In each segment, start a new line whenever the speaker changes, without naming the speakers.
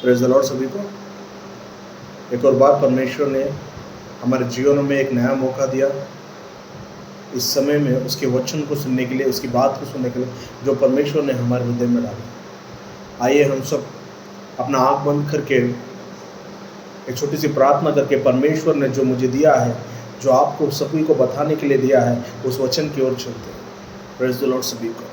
Praise the Lord सभी को। एक और बार परमेश्वर ने हमारे जीवनों में एक नया मौका दिया इस समय में उसके वचन को सुनने के लिए, उसकी बात को सुनने के लिए जो परमेश्वर ने हमारे हृदय में डाला। आइए हम सब अपना आँख बंद करके एक छोटी सी प्रार्थना करके परमेश्वर ने जो मुझे दिया है, जो आपको सभी को बताने के लिए दिया है, उस वचन की ओर चलते हैं। प्रेज़ द लॉर्ड सभी को।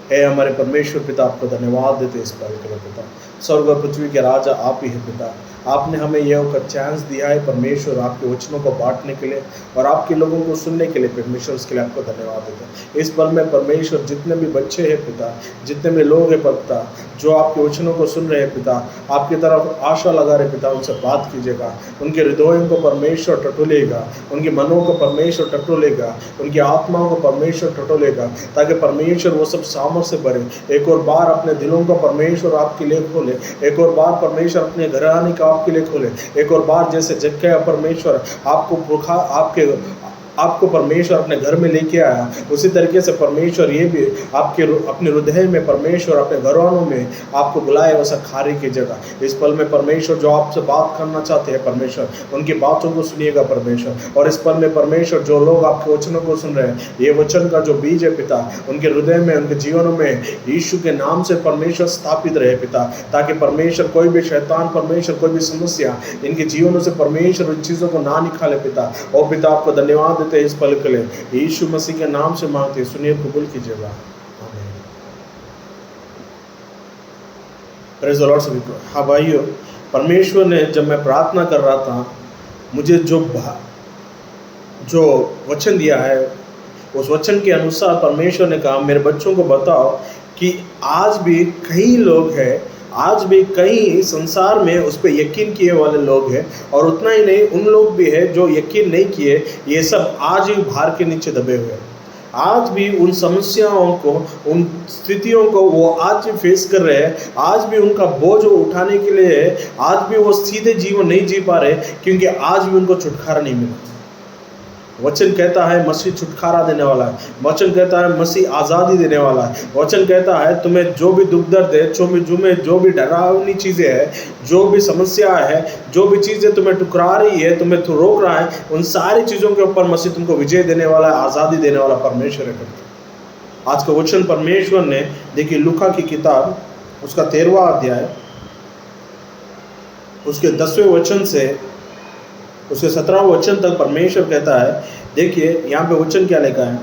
हे हमारे परमेश्वर पिता, आपको धन्यवाद देते हैं इस पल के लिए पिता। स्वर्ग और पृथ्वी के राजा आप ही हैं पिता। आपने हमें यह चांस दिया है परमेश्वर, आपके वचनों को बांटने के लिए और आपके लोगों को सुनने के लिए परमेश्वर, उसके लिए आपको धन्यवाद देते हैं। इस पल में परमेश्वर जितने भी बच्चे हैं पिता, जितने भी लोग हैं पिता, जो आपके वचनों को सुन रहे हैं पिता, आपकी तरफ आशा लगा रहे पिता, उनसे बात कीजिएगा। उनके हृदयों को परमेश्वर टटोलेगा, उनके मनों को परमेश्वर टटोलेगा, उनकी आत्माओं को परमेश्वर टटोलेगा, ताकि परमेश्वर वो सब सामर्थ से भरे। एक और बार अपने दिलों को परमेश्वर आपके लिए खोले, एक और बार परमेश्वर अपने घराने का आपके लिए खोले। एक और बार जैसे जक्कैया परमेश्वर आपको परमेश्वर अपने घर में लेके आया, उसी तरीके से परमेश्वर ये भी आपके अपने हृदय में परमेश्वर अपने घरों में आपको बुलाए वैसा खारी की जगह। इस पल में परमेश्वर जो आपसे बात करना चाहते हैं परमेश्वर, उनकी बातों को सुनिएगा परमेश्वर। और इस पल में परमेश्वर जो लोग आपके वचनों को सुन रहे हैं, ये वचन का जो बीज है पिता, उनके हृदय में, उनके जीवनों में यीशु के नाम से परमेश्वर स्थापित रहे पिता, ताकि परमेश्वर कोई भी शैतान, परमेश्वर कोई भी समस्या इनके जीवनों से परमेश्वर उन चीज़ों को ना निकाले पिता। और पिता आपको धन्यवाद देते हैं इस पल के लिए, यीशु मसीह के नाम से मांगते हैं, सुनिए कबूल कीजिएगा। आमीन। प्रेज़ द लॉर्ड सभी को। हाँ भाइयों, परमेश्वर ने जब मैं प्रार्थना कर रहा था, मुझे जो वचन दिया है, उस वचन के अनुसार परमेश्वर ने कहा मेरे बच्चों को बताओ कि आज भी कई लोग हैं, आज भी कई संसार में उस पर यकीन किए वाले लोग हैं, और उतना ही नहीं, उन लोग भी हैं जो यकीन नहीं किए, ये सब आज ही भार के नीचे दबे हुए हैं। आज भी उन समस्याओं को, उन स्थितियों को वो आज भी फेस कर रहे हैं, आज भी उनका बोझ उठाने के लिए आज भी वो सीधे जीवन नहीं जी पा रहे, क्योंकि आज भी उनको छुटकारा नहीं मिला। वचन कहता है मसीह छुटकारा देने वाला है, वचन कहता है मसीह आज़ादी देने वाला है, वचन कहता है तुम्हें जो भी दुख दर्द है, जो भी डरावनी चीज़ें हैं, जो भी समस्या है, जो भी चीज़ें तुम्हें टुकरा रही है, तुम्हें तो रोक रहा है, उन सारी चीज़ों के ऊपर मसीह तुमको विजय देने वाला है, आज़ादी देने वाला परमेश्वर है। आज का वचन परमेश्वर ने, देखिए लूका की किताब उसका 13वां अध्याय उसके 10वें वचन से उसके 17वें वचन तक परमेश्वर कहता है। देखिए यहाँ पे वचन क्या लिखा है।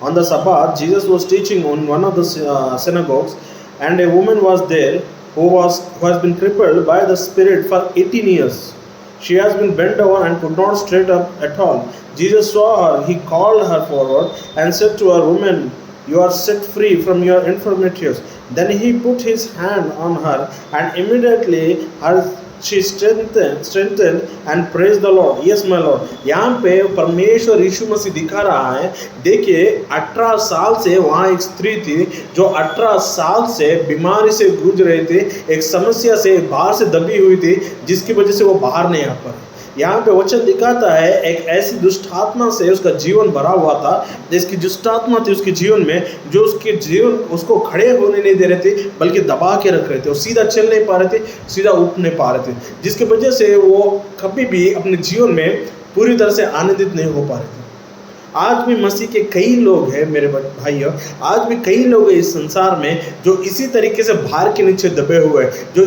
On the Sabbath Jesus was teaching on one of the synagogues and a woman was there who has been crippled by the spirit for 18 years. She has been bent over and could not straight up at all. Jesus saw her, he called her forward and said to her, woman, you are set free from your infirmities. Then he put his hand on her and immediately she strengthened and praised the Lord. Yes my Lord. यहाँ पे परमेश्वर यीशु मसीह दिखा रहा है। देखिए 18 साल से वहाँ एक स्त्री थी जो 18 साल से बीमारी से जूझ रही थी, एक समस्या से बाहर से दबी हुई थी, जिसकी वजह से वो बाहर नहीं आ पा। यहाँ पे वचन दिखाता है एक ऐसी दुष्ट आत्मा से उसका जीवन भरा हुआ था, जिसकी दुष्ट आत्मा थी उसके जीवन में, जो उसके जीवन उसको खड़े होने नहीं दे रहे थे, बल्कि दबा के रख रहे थे। वो सीधा चल नहीं पा रहे थे, सीधा उठ नहीं पा रहे थे, जिसकी वजह से वो कभी भी अपने जीवन में पूरी तरह से आनंदित नहीं हो पा रहे थे। आज भी मसीह के कई लोग हैं मेरे भाइयों, आज भी कई लोग हैं इस संसार में जो इसी तरीके से भार के नीचे दबे हुए हैं, जो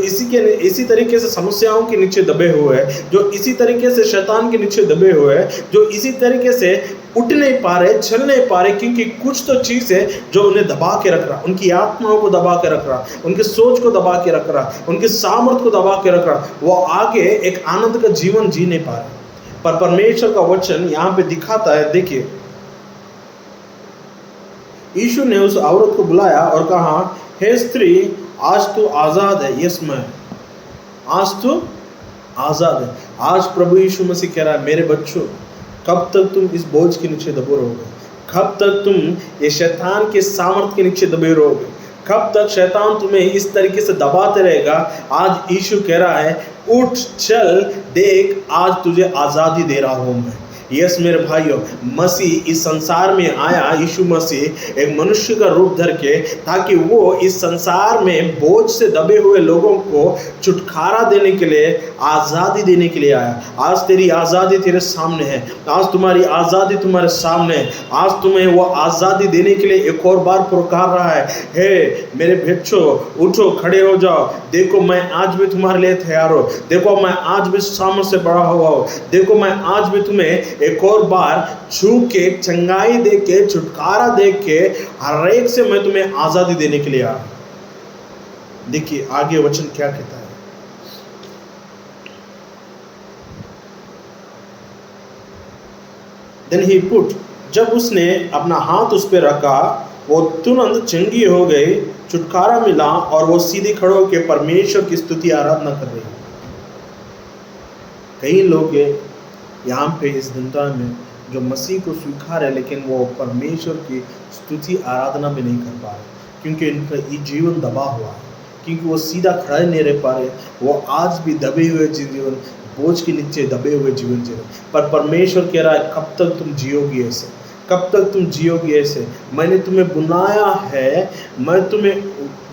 इसी तरीके से समस्याओं के नीचे दबे हुए हैं, जो इसी तरीके से शैतान के नीचे दबे हुए हैं, जो इसी तरीके से उठ नहीं पा रहे, चल नहीं पा रहे, क्योंकि कुछ तो चीज़ है जो उन्हें दबा के रख रहा, उनकी आत्माओं को दबा के रख रहा, उनकी सोच को दबा के रख रहा, उनकी सामर्थ को दबा के रख रहा। वो आगे एक आनंद का जीवन जी नहीं पा रहे। पर परमेश्वर का वचन यहाँ पे दिखाता है। देखिए यीशु ने उस औरत को बुलाया और कहा, हे स्त्री, आज तू आज़ाद है। यस मैं, आज तू आज़ाद है। आज प्रभु यीशु मसीह कह रहा है, मेरे बच्चों, कब तक तुम इस बोझ के नीचे दबे रहोगे? कब तक तुम ये शैतान के सामर्थ के नीचे दबे रहोगे? कब तक शैतान तुम्हें इस तरीके से दबाते रहेगा? आज यीशु कह रहा है, उठ, चल, देख, आज तुझे आज़ादी दे रहा हूँ मैं। यस मेरे भाइयों, मसीह इस संसार में आया, यीशु मसीह एक मनुष्य का रूप धर के, ताकि वो इस संसार में बोझ से दबे हुए लोगों को छुटकारा देने के लिए, आज़ादी देने के लिए आया। आज तेरी आज़ादी तेरे सामने है, आज तुम्हारी आज़ादी तुम्हारे सामने है। आज तुम्हें वो आज़ादी देने के लिए एक और बार पुकार रहा है, हे मेरे बच्चों, उठो, खड़े हो जाओ, देखो मैं आज भी तुम्हारे लिए तैयार हूँ, देखो मैं आज भी सामर्थ्य से बड़ा हुआ हूँ, देखो मैं आज भी तुम्हें एक और बार छू के, चंगाई दे के, छुटकारा दे के, हर एक से मैं तुम्हें आज़ादी देने के लिए आया। देखिए आगे वचन क्या कहता है। Then he put, जब उसने अपना हाथ उस पर रखा, वो तुरंत चंगी हो गई, छुटकारा मिला और वो सीधी खड़े होकर परमेश्वर की स्तुति आराधना कर रही। कई लोग यहाँ पे इस दुनिया में जो मसीह को स्वीकार है, लेकिन वो परमेश्वर की स्तुति आराधना में नहीं कर पा रहे, क्योंकि इनका जीवन दबा हुआ है, क्योंकि वो सीधा खड़ा नहीं रह पा रहे। वो आज भी दबे हुए जीवन, बोझ के नीचे दबे हुए जीवन जी रहे। पर परमेश्वर कह रहा है, कब तक तुम जियोगी ऐसे, कब तक तुम जियोगी ऐसे? मैंने तुम्हें बुलाया है, मैं तुम्हें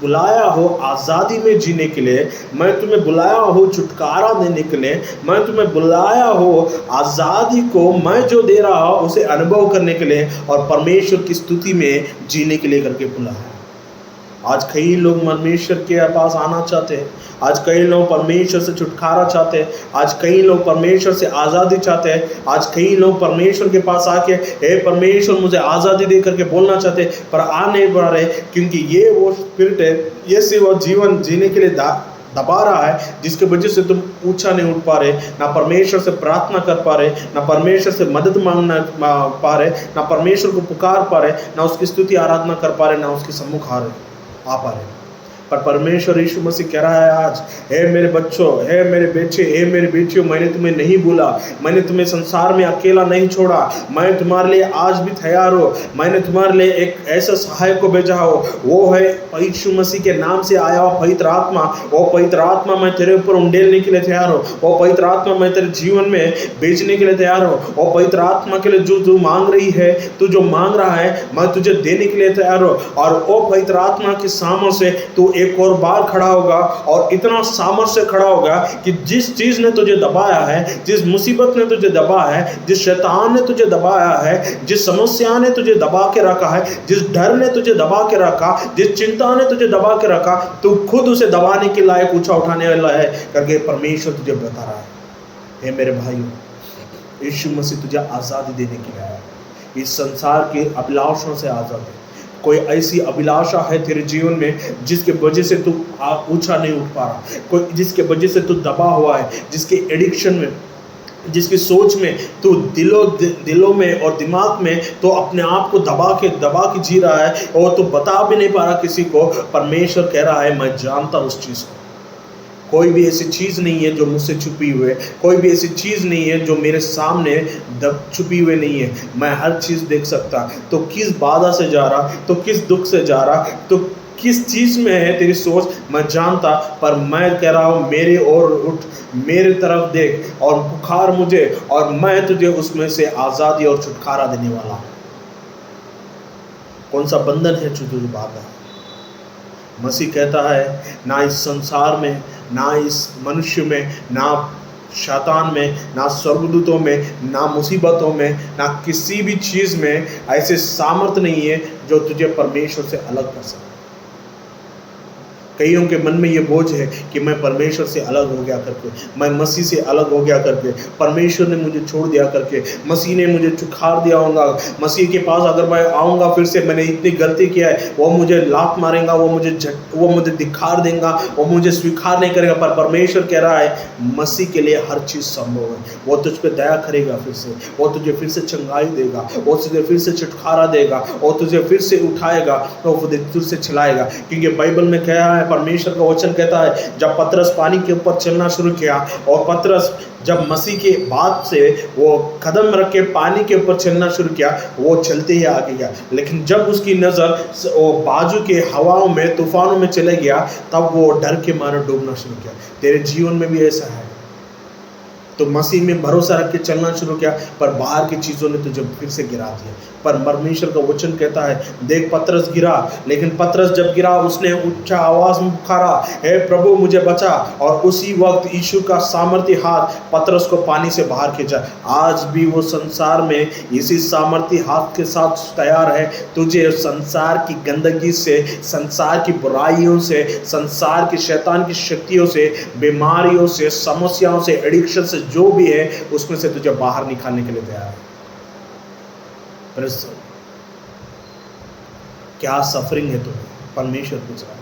बुलाया हो आज़ादी में जीने के लिए, मैं तुम्हें बुलाया हो छुटकारा देने के लिए, मैं तुम्हें बुलाया हो आज़ादी को मैं जो दे रहा हूँ उसे अनुभव करने के लिए और परमेश्वर की स्तुति में जीने के लिए करके बुलाया। आज कई लोग परमेश्वर के पास आना चाहते हैं, आज कई लोग परमेश्वर से छुटकारा चाहते हैं, आज कई लोग परमेश्वर से आज़ादी चाहते हैं, आज कई लोग परमेश्वर के पास आके हे परमेश्वर मुझे आज़ादी दे करके बोलना चाहते हैं, पर आ नहीं पा रहे, क्योंकि ये वो स्पिरिट है, ये सिर्फ वो जीवन जीने के लिए दबा रहा है, जिसके वजह से तुम ऊंचा नहीं उठ पा रहे, ना परमेश्वर से प्रार्थना कर पा रहे, ना परमेश्वर से मदद मांगना पा रहे, ना परमेश्वर को पुकार पा रहे, ना उसकी स्तुति आराधना कर पा रहे, ना उसके सम्मुख आ पा रहे। पर परमेश्वर यीशु मसीह कह रहा है आज, हे मेरे बच्चों, हे मेरे बेटे, हे मेरे बेटियों, मैंने तुम्हें नहीं भूला, मैंने तुम्हें संसार में अकेला नहीं छोड़ा, मैं तुम्हारे लिए आज भी तैयार हूँ, मैंने तुम्हारे लिए एक ऐसा सहायक को भेजा हो, वो है यीशु मसीह के नाम से आया हो पवित्र आत्मा। वो पवित्र आत्मा मैं तेरे ऊपर उंडेलने के लिए तैयार हूँ, वो पवित्र आत्मा मैं तेरे जीवन में बेचने के लिए तैयार हूँ, वो पवित्र आत्मा के लिए जो तू मांग रही है, तू जो मांग रहा है, मैं तुझे देने के लिए तैयार हूँ। और वो पवित्र आत्मा के सामर्थ्य से तू एक और बार खड़ा होगा, और इतना सामर्थ्य से खड़ा होगा कि जिस चीज ने तुझे दबाया है, जिस मुसीबत ने तुझे दबाया है, जिस शैतान ने तुझे दबाया है, जिस समस्या ने तुझे दबा के रखा है, जिस डर ने तुझे दबा के रखा, जिस चिंता ने तुझे दबा के रखा, तू खुद उसे दबाने के लायक ऊंचा उठाने वाला है करके परमेश्वर तुझे बता रहा है। हे मेरे भाइयों, यीशु मसीह तुझे आजादी देने के लिए आया, इस संसार के अभिलाषों से आजादी। कोई ऐसी अभिलाषा है तेरे जीवन में जिसके वजह से तू ऊंचा नहीं उठ पा रहा, कोई जिसके वजह से तू दबा हुआ है, जिसके एडिक्शन में, जिसकी सोच में तू दिलों में और दिमाग में तो अपने आप को दबा के जी रहा है, और तू बता भी नहीं पा रहा किसी को। परमेश्वर कह रहा है, मैं जानता हूँ उस चीज़ को। कोई भी ऐसी चीज़ नहीं है जो मुझसे छुपी हुई है, कोई भी ऐसी चीज़ नहीं है जो मेरे सामने छुपी हुई नहीं है। मैं हर चीज़ देख सकता। तो किस बाधा से जा रहा, तो किस दुख से जा रहा, तो किस चीज़ में है तेरी सोच, मैं जानता। पर मैं कह रहा हूँ, मेरे ओर उठ, मेरे तरफ देख और पुकार मुझे, और मैं तुझे उसमें से आज़ादी और छुटकारा देने वाला हूँ। कौन सा बंधन है जो तुझे बाधा है? मसीह कहता है, ना इस संसार में, ना इस मनुष्य में, ना शैतान में, ना स्वर्गदूतों में, ना मुसीबतों में, ना किसी भी चीज़ में ऐसे सामर्थ नहीं है जो तुझे परमेश्वर से अलग कर सके। कईयों के मन में ये बोझ है कि मैं परमेश्वर से अलग हो गया करके, मैं मसीह से अलग हो गया करके, परमेश्वर ने मुझे छोड़ दिया करके, मसीह ने मुझे छुटकारा दिया होगा, मसीह के पास अगर मैं आऊँगा फिर से मैंने इतनी गलती किया है, वो मुझे लात मारेगा, वो मुझे धिक्कार देगा, वो मुझे स्वीकार नहीं करेगा। पर परमेश्वर कह रहा है, मसीह के लिए हर चीज़ संभव है। वो तुझ पर दया करेगा, फिर से वो तुझे फिर से चंगाई देगा, वो तुझे फिर से छुटकारा देगा, वो तुझे फिर से उठाएगा, वो तुझसे छिलाएगा। क्योंकि बाइबल में क्या है, परमेश्वर का वचन कहता है, जब पतरस पानी के ऊपर चलना शुरू किया, और पतरस जब मसीह के बाद से वो कदम रख के पानी के ऊपर चलना शुरू किया, वो चलते ही आगे गया। लेकिन जब उसकी नज़र वो बाजू के हवाओं में, तूफानों में चले गया, तब वो डर के मारे डूबना शुरू किया। तेरे जीवन में भी ऐसा है। तो मसीह में भरोसा रख के चलना शुरू किया, पर बाहर की चीज़ों ने तुझे फिर से गिरा दिया। पर परमेश्वर का वचन कहता है, देख पतरस गिरा, लेकिन पतरस जब गिरा उसने ऊंचा आवाज में पुकारा, हे प्रभु मुझे बचा, और उसी वक्त यीशु का सामर्थी हाथ पतरस को पानी से बाहर खींचा। आज भी वो संसार में इसी सामर्थी हाथ के साथ तैयार है तुझे संसार की गंदगी से, संसार की बुराइयों से, संसार की शैतान की शक्तियों से, बीमारियों से, समस्याओं से, एडिक्शन से, जो भी है उसमें से तुझे बाहर निकालने के लिए तैयार है। क्या सफरिंग है तुम्हें? परमेश्वर पूछ रहा है,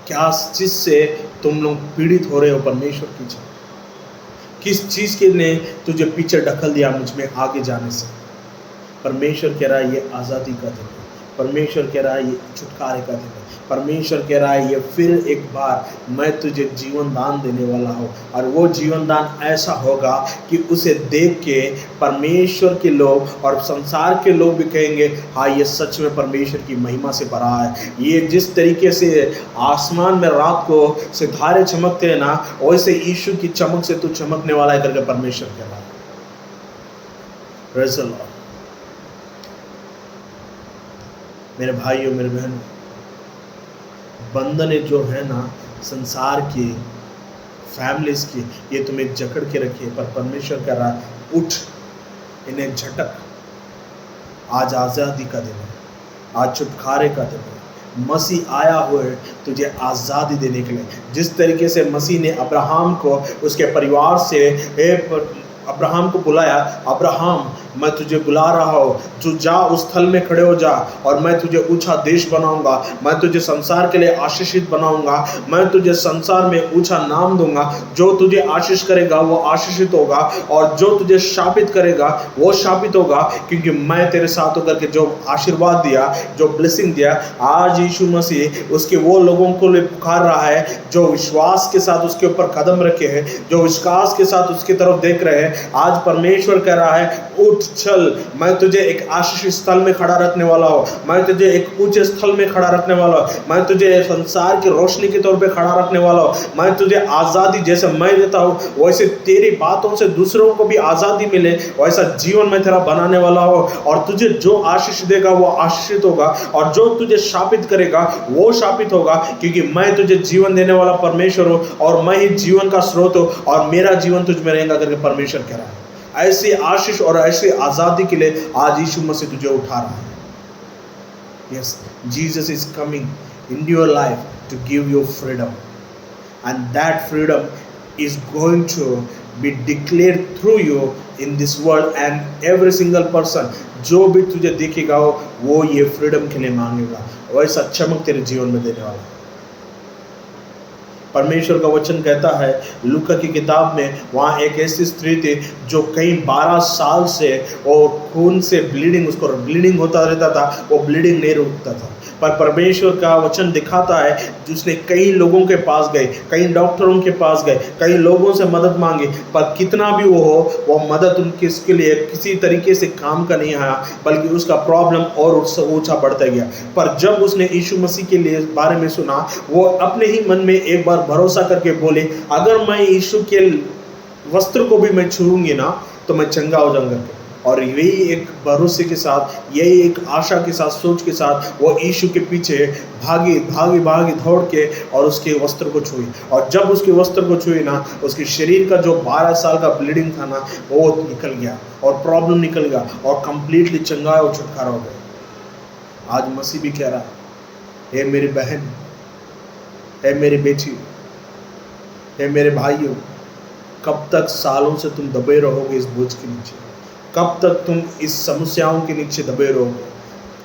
क्या चीज से तुम लोग पीड़ित हो रहे हो? परमेश्वर पूछ रहा है, किस चीज के ने तुझे पीछे ढकल दिया मुझ में आगे जाने से? परमेश्वर कह रहा है ये आज़ादी का दिन है। परमेश्वर कह रहा है ये छुटकारे का दिन है। परमेश्वर कह रहा है ये फिर एक बार मैं तुझे जीवन दान देने वाला हूँ, और वो जीवन दान ऐसा होगा कि उसे देख के परमेश्वर के लोग और संसार के लोग भी कहेंगे, हाँ ये सच में परमेश्वर की महिमा से भरा है। ये जिस तरीके से आसमान में रात को सितारे चमकते हैं ना, वैसे यीशु की चमक से तू चमकने वाला है करके परमेश्वर कह रहा है। Praise the Lord. मेरे भाइयों, मेरे बहनों, बंधने जो है ना संसार की, फैमिलीज की, ये तुम्हें जकड़ के रखिए, पर परमेश्वर कह रहा है उठ, इन्हें झटक। आज आज़ादी का दिन है, आज छुटकारे का दिन है। मसीह आया हुआ है तुझे आज़ादी देने के लिए। जिस तरीके से मसीह ने अब्राहम को उसके परिवार से अब्राहम को बुलाया, अब्राहम मैं तुझे बुला रहा हूँ, तू जा उस स्थल में खड़े हो जा, और मैं तुझे ऊंचा देश बनाऊंगा, मैं तुझे संसार के लिए आशीषित बनाऊंगा, मैं तुझे संसार में ऊंचा नाम दूंगा। जो तुझे आशीष करेगा वो आशीषित होगा, और जो तुझे शापित करेगा वो शापित होगा, क्योंकि मैं तेरे साथ होकर के जो आशीर्वाद दिया, जो ब्लेसिंग दिया, आज यीशु मसीह उसके वो लोगों को लिए पुकार रहा है जो विश्वास के साथ उसके ऊपर कदम रखे हैं, जो विश्वास के साथ उसकी तरफ देख रहे हैं। आज परमेश्वर कह रहा है उठ चल, मैं तुझे एक आशीषित स्थल में खड़ा रखने वाला हूँ, मैं तुझे एक ऊंचे स्थल में खड़ा रखने वाला हूँ, मैं तुझे संसार की रोशनी के तौर पे खड़ा रखने वाला हूँ, मैं तुझे आज़ादी जैसे मैं देता हूँ वैसे तेरी बातों से दूसरों को भी आज़ादी मिले, वैसा जीवन मैं तेरा बनाने वाला हूँ। और तुझे जो आशीष देगा वो आशीषित होगा, और जो तुझे शापित करेगा वो शापित होगा, क्योंकि मैं तुझे जीवन देने वाला परमेश्वर हूँ, और मैं ही जीवन का स्रोत हूँ, और मेरा जीवन तुझ में रहेगा करके परमेश्वर कह रहा है। ऐसी आशीष और ऐसी आज़ादी के लिए आज यीशु मसीह तुझे उठा रहा है। Yes, Jesus is coming into your life to give you freedom, and that freedom is going to be declared through you in this world, and every single person जो भी तुझे देखेगा वो ये फ्रीडम के लिए मांगेगा, वैसा चमक तेरे जीवन में देने वाला है। परमेश्वर का वचन कहता है लूका की किताब में, वहाँ एक ऐसी स्त्री थी जो कई 12 साल से वो खून से ब्लीडिंग, उसको ब्लीडिंग होता रहता था, वो ब्लीडिंग नहीं रुकता था। पर परमेश्वर का वचन दिखाता है जिसने कई लोगों के पास गए, कई डॉक्टरों के पास गए, कई लोगों से मदद मांगी, पर कितना भी वो हो, वो मदद उनके इसके लिए किसी तरीके से काम का नहीं आया, बल्कि उसका प्रॉब्लम और उससे ऊंचा बढ़ता गया। पर जब उसने यीशु मसीह के लिए बारे में सुना, वो अपने ही मन में एक बार भरोसा करके बोले, अगर मैं यीशु के वस्त्र को भी मैं छूऊंगी ना तो मैं चंगा हो जाऊंगा। और यही एक भरोसे के साथ, यही एक आशा के साथ, सोच के साथ वो यीशु के पीछे भागी दौड़ के और उसके वस्त्र को छुई। और जब उसके वस्त्र को छुई ना, उसके शरीर का जो 12 साल का ब्लीडिंग था ना वो निकल गया, और प्रॉब्लम निकल गया, और कंप्लीटली चंगा और छुटकारा हो गया। आज मसीह भी कह रहा है, हे मेरी बहन, हे मेरी बेटी, हे मेरे भाइयों, कब तक सालों से तुम दबे रहोगे इस बोझ के नीचे? कब तक तुम इस समस्याओं के नीचे दबे रहोगे?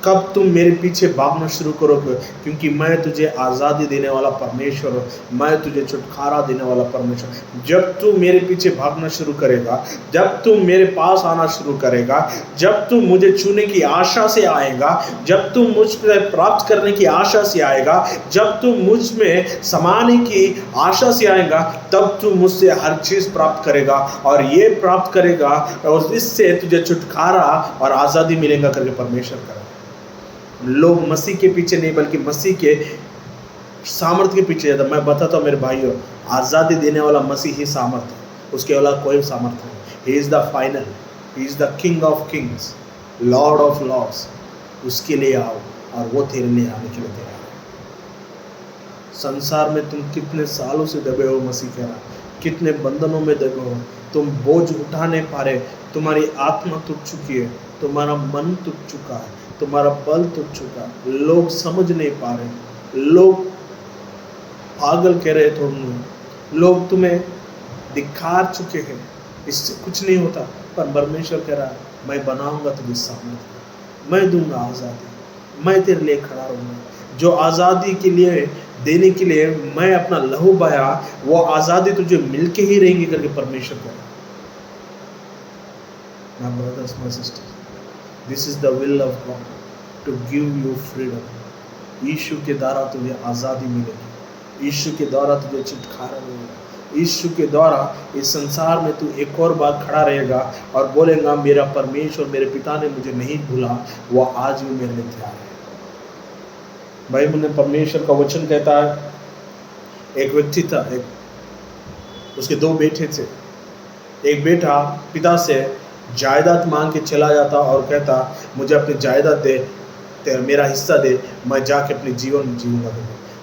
कब तुम मेरे पीछे भागना शुरू करोगे? क्योंकि मैं तुझे आज़ादी देने वाला परमेश्वर हूँ, मैं तुझे छुटकारा देने वाला परमेश्वर। जब तू मेरे पीछे भागना शुरू करेगा, जब तू मेरे पास आना शुरू करेगा, जब तू मुझे छूने की आशा से आएगा, जब तू मुझ पर प्राप्त करने की आशा से आएगा, जब तू मुझ में समाने की आशा से आएगा, तब तू मुझसे हर चीज़ प्राप्त करेगा, और ये प्राप्त करेगा और इससे तुझे छुटकारा और आज़ादी मिलेगा करके परमेश्वर करेगा। लोग मसीह के पीछे नहीं बल्कि मसीह के सामर्थ्य के पीछे जाता। मैं बताता हूँ मेरे भाइयों, आज़ादी देने वाला मसीह ही सामर्थ है, उसके अलावा कोई सामर्थ नहीं। He is the final, he is the king of kings, lord of lords. उसके लिए आओ और वो तेरे लिए आने के लिए तैयार है। संसार में तुम कितने सालों से दबे हो, मसीह कह रहा, कितने बंधनों में दबे हो, तुम बोझ उठा नहीं पा रहे, तुम्हारी आत्मा टूट चुकी है, तुम्हारा मन टूट चुका है, तुम्हारा बल टूट चुका है, लोग समझ नहीं पा रहे, लोग पागल कह रहे तुम्हें, लोग तुम्हें धिक्कार चुके हैं, इससे कुछ नहीं होता। पर परमेश्वर कह रहा है, मैं बनाऊंगा तुझे सामर्थ्य, मैं दूंगा आज़ादी, मैं तेरे लिए खड़ा रहूंगा। जो आज़ादी के लिए देने के लिए मैं अपना लहू बहाया, वो आज़ादी तुझे मिलके ही रहेंगी करके परमेश्वर कह रहा है। My brothers, my sisters, this is the will of God to give you freedom. यीशु के द्वारा तुझे आज़ादी मिलेगी, यीशु के द्वारा तुझे छुटकारा मिलेगा, यीशु के द्वारा इस संसार में तू एक और बार खड़ा रहेगा और बोलेगा, मेरा परमेश्वर, मेरे पिता ने मुझे नहीं भूला, वो आज भी मेरे लिए तैयार है। बाइबल में परमेश्वर का वचन कहता है, एक व्यक्ति था, उसके दो बेटे थे। एक बेटा पिता से जायदाद मांग के चला जाता और कहता, मुझे अपनी जायदाद दे, मेरा हिस्सा दे, मैं जाके अपने जीवन जीऊंगा।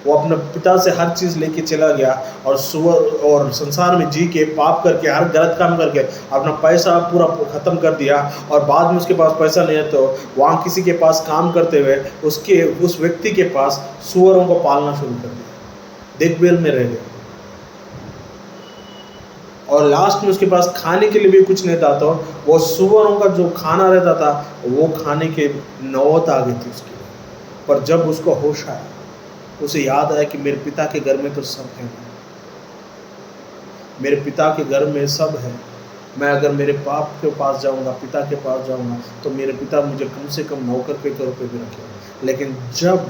वो अपने पिता से हर चीज़ लेके चला गया और सुअर और संसार में जी के पाप करके हर गलत काम करके अपना पैसा पूरा ख़त्म कर दिया। और बाद में उसके पास पैसा नहीं है तो वहाँ किसी के पास काम करते हुए उस व्यक्ति के पास सुअरों को पालना शुरू कर दिया, देखभाल में रह गया। और लास्ट में उसके पास खाने के लिए भी कुछ नहीं था, तो वो सुअरों का जो खाना रहता था वो खाने के नौबत आ गई थी उसकी। पर जब उसको होश आया, उसे याद आया कि मेरे पिता के घर में तो सब है, मेरे पिता के घर में सब है। मैं अगर मेरे बाप के पास जाऊंगा, पिता के पास जाऊंगा, तो मेरे पिता मुझे कम से कम नौकर के तौर पे भी रखेंगे। लेकिन जब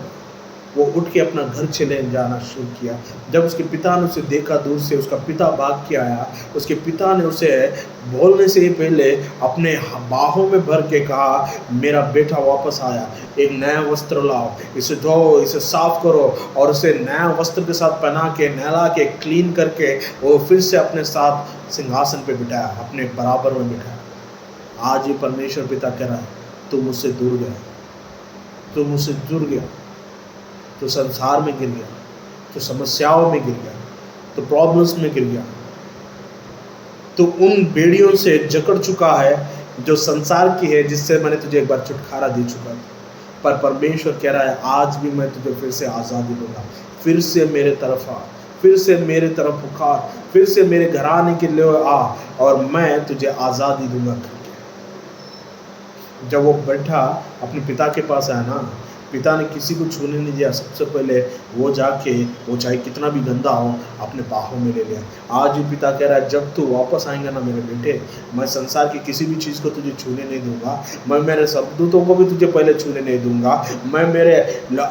वो उठ के अपना घर चले जाना शुरू किया, जब उसके पिता ने उसे देखा दूर से, उसका पिता भाग के आया, उसके पिता ने उसे बोलने से ही पहले अपने बाहों में भर के कहा, मेरा बेटा वापस आया, एक नया वस्त्र लाओ, इसे धो, इसे साफ करो और उसे नया वस्त्र के साथ पहना के, नहला के, क्लीन करके वो फिर से अपने साथ सिंहासन पे बिठाया, अपने बराबर में बिठाया। आज ये परमेश्वर पिता कह रहा है, तू मुझसे दूर गया, तू मुझसे दूर गया, तो संसार में गिर गया, तो समस्याओं में गिर गया, तो प्रॉब्लम्स में गिर गया, तो उन बेड़ियों से जकड़ चुका है जो संसार की है, जिससे मैंने तुझे एक बार छुटकारा दे चुका था। पर परमेश्वर कह रहा है, आज भी मैं तुझे फिर से आज़ादी दूंगा, फिर से मेरे तरफ आ, फिर से मेरे तरफ पुकार, फिर से मेरे घर आने के लिए आ और मैं तुझे आज़ादी दूंगा करके। जब वो बैठा अपने पिता के पास आया ना, पिता ने किसी को छूने नहीं दिया। सबसे पहले वो जाके, वो चाहे कितना भी गंदा हो, अपने बाहों में ले लिया। आज भी पिता कह रहा है, जब तू वापस आएंगा ना मेरे बेटे, मैं संसार की किसी भी चीज़ को तुझे छूने नहीं दूंगा, मैं मेरे सबदूतों को भी तुझे पहले छूने नहीं दूंगा, मैं मेरे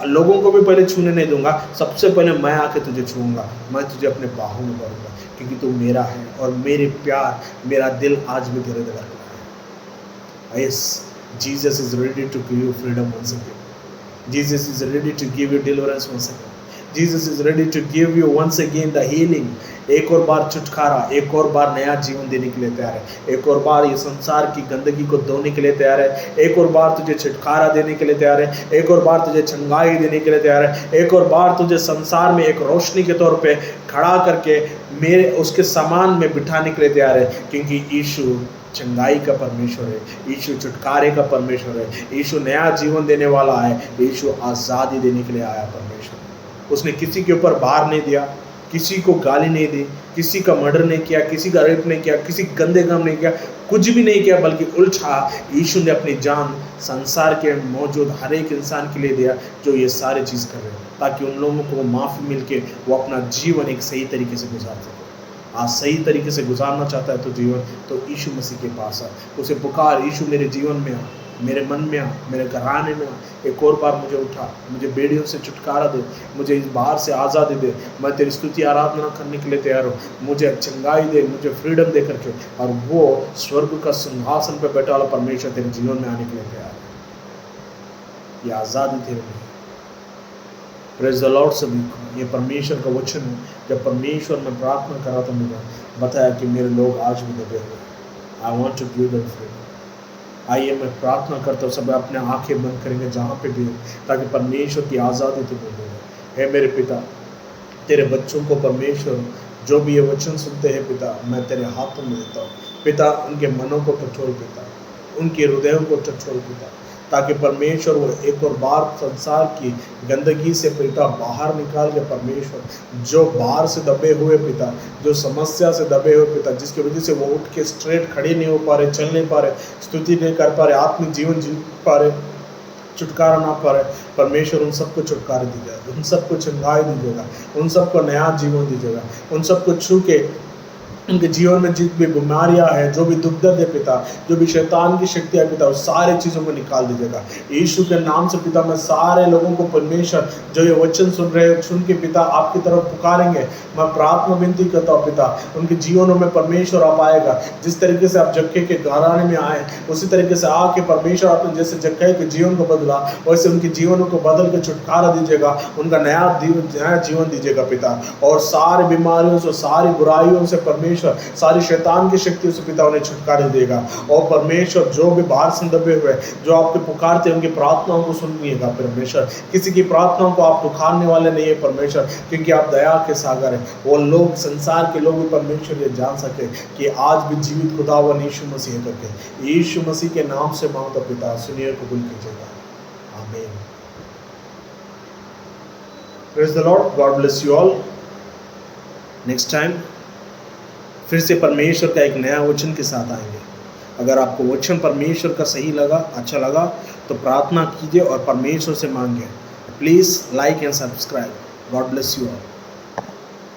लोगों को भी पहले छूने नहीं दूंगा, सबसे पहले मैं आके तुझे छूऊंगा, मैं तुझे अपने बाहों में भरूंगा, क्योंकि तू मेरा है और मेरे प्यार, मेरा दिल आज भी तेरे दिल है। Yes, Jesus is ready to give you freedom once again. Jesus is ready to give you deliverance once again. Jesus is ready to give you once again the healing. एक और बार छुटकारा, एक और बार नया जीवन देने के लिए तैयार है, एक और बार ये संसार की गंदगी को धोने के लिए तैयार है, एक और बार तुझे छुटकारा देने के लिए तैयार है, एक और बार तुझे चंगाई देने के लिए तैयार है, एक और बार तुझे संसार में एक रोशनी के तौर पे खड़ा करके मेरे उसके सामान में बिठाने के लिए तैयार है। क्योंकि यीशु चंगाई का परमेश्वर है, यीशु छुटकारे का परमेश्वर है, यीशु नया जीवन देने वाला है, यीशु आज़ादी देने के लिए आया परमेश्वर। उसने किसी के ऊपर भार नहीं दिया, किसी को गाली नहीं दी, किसी का मर्डर नहीं किया, किसी का रेप नहीं किया, किसी गंदे काम नहीं किया, कुछ भी नहीं किया, बल्कि उल्टा यीशु ने अपनी जान संसार के मौजूद हर एक इंसान के लिए दिया जो ये सारी चीज़ कर रहे हैं, ताकि उन लोगों को माफ़ी मिल के वो अपना जीवन एक सही तरीके से गुजार सके। आज सही तरीके से गुजारना चाहता है तो जीवन, तो यीशु मसीह के पास आ, उसे पुकार, यीशु मेरे जीवन में आ, मेरे मन में आ, मेरे घराने में आ, एक और बार मुझे उठा, मुझे बेड़ियों से छुटकारा दे, मुझे इस बाहर से आज़ादी दे, मैं तेरी स्तुति आराधना करने के लिए तैयार हूँ, मुझे चंगाई दे, मुझे फ्रीडम दे करके। और वो स्वर्ग का सिंहासन पर बैठा वाला परमेश्वर तेरे जीवन में आने के लिए तैयार है। ये आज़ादी तेरे लिए। प्रेज़ द लॉर्ड सभी को। ये परमेश्वर का वचन है। जब परमेश्वर में प्रार्थना करा तो मुझे बताया कि मेरे लोग आज भी दबे हुए। I want to give them freedom. आइए मैं प्रार्थना करता हूँ, सब अपने आंखें बंद करेंगे जहाँ पे भी, ताकि परमेश्वर की आज़ादी तुम्हें मिले। हे मेरे पिता, तेरे बच्चों को परमेश्वर जो भी ये वचन सुनते हैं पिता, मैं तेरे हाथों में देता हूँ पिता। उनके मनों को टटोल पिता, उनके हृदयों को टटोल पिता, ताकि परमेश्वर वो एक और बार संसार की गंदगी से पिता बाहर निकाल के परमेश्वर जो बाहर से दबे हुए पिता, जो समस्या से दबे हुए पिता, जिसकी वजह से वो उठ के स्ट्रेट खड़े नहीं हो पा रहे, चल नहीं पा रहे, स्तुति नहीं कर पा रहे, आत्मिक जीवन जी पा रहे, छुटकारा ना पा रहे, परमेश्वर उन सबको छुटकारा दीजिएगा, उन सबको चंगाई दीजिएगा, उन सबको नया जीवन दीजिएगा, उन सबको छू के उनके जीवन में जितनी भी बीमारियां हैं, जो भी दुख दर्द है पिता, जो भी शैतान की शक्ति है पिता, उस सारे चीज़ों को निकाल दीजिएगा यीशु के नाम से पिता। मैं सारे लोगों को परमेश्वर जो ये वचन सुन रहे हैं, सुन के पिता आपकी तरफ पुकारेंगे, मैं प्रार्थना विनती करता हूँ पिता, उनके जीवनों में परमेश्वर आप आएगा। जिस तरीके से आप जक्के के घराने में आए, उसी तरीके से आके परमेश्वर आपने जैसे जक्के के जीवन को बदला, वैसे उनके जीवनों को बदल के छुटकारा दीजिएगा, उनका नया जीवन दीजिएगा पिता। और सारी बीमारियों से, सारी बुराइयों से परमेश्वर, सारी शैतान की शक्तियों से पिता उन्हें छुटकारा देगा। और परमेश्वर जो भी बाहर से दबे हुए, जो आपके पुकारते हैं, उनकी प्रार्थनाओं को सुनिएगा परमेश्वर। किसी की प्रार्थनाओं को आप दुखाने वाले नहीं है परमेश्वर, क्योंकि आप दया के सागर हैं। वो लोग, संसार के लोग भी परमेश्वर ये जान सके कि आज भी जीवित खुदावन यीशु मसीह करके, यीशु मसीह के नाम से मांगता पिता, सुनिए, कबूल कीजिएगा। आमीन। Praise the Lord, God bless you all. Next time फिर से परमेश्वर का एक नया वचन के साथ आएंगे। अगर आपको वचन परमेश्वर का सही लगा, अच्छा लगा, तो प्रार्थना कीजिए और परमेश्वर से मांगिए। Please like and subscribe. God bless you all.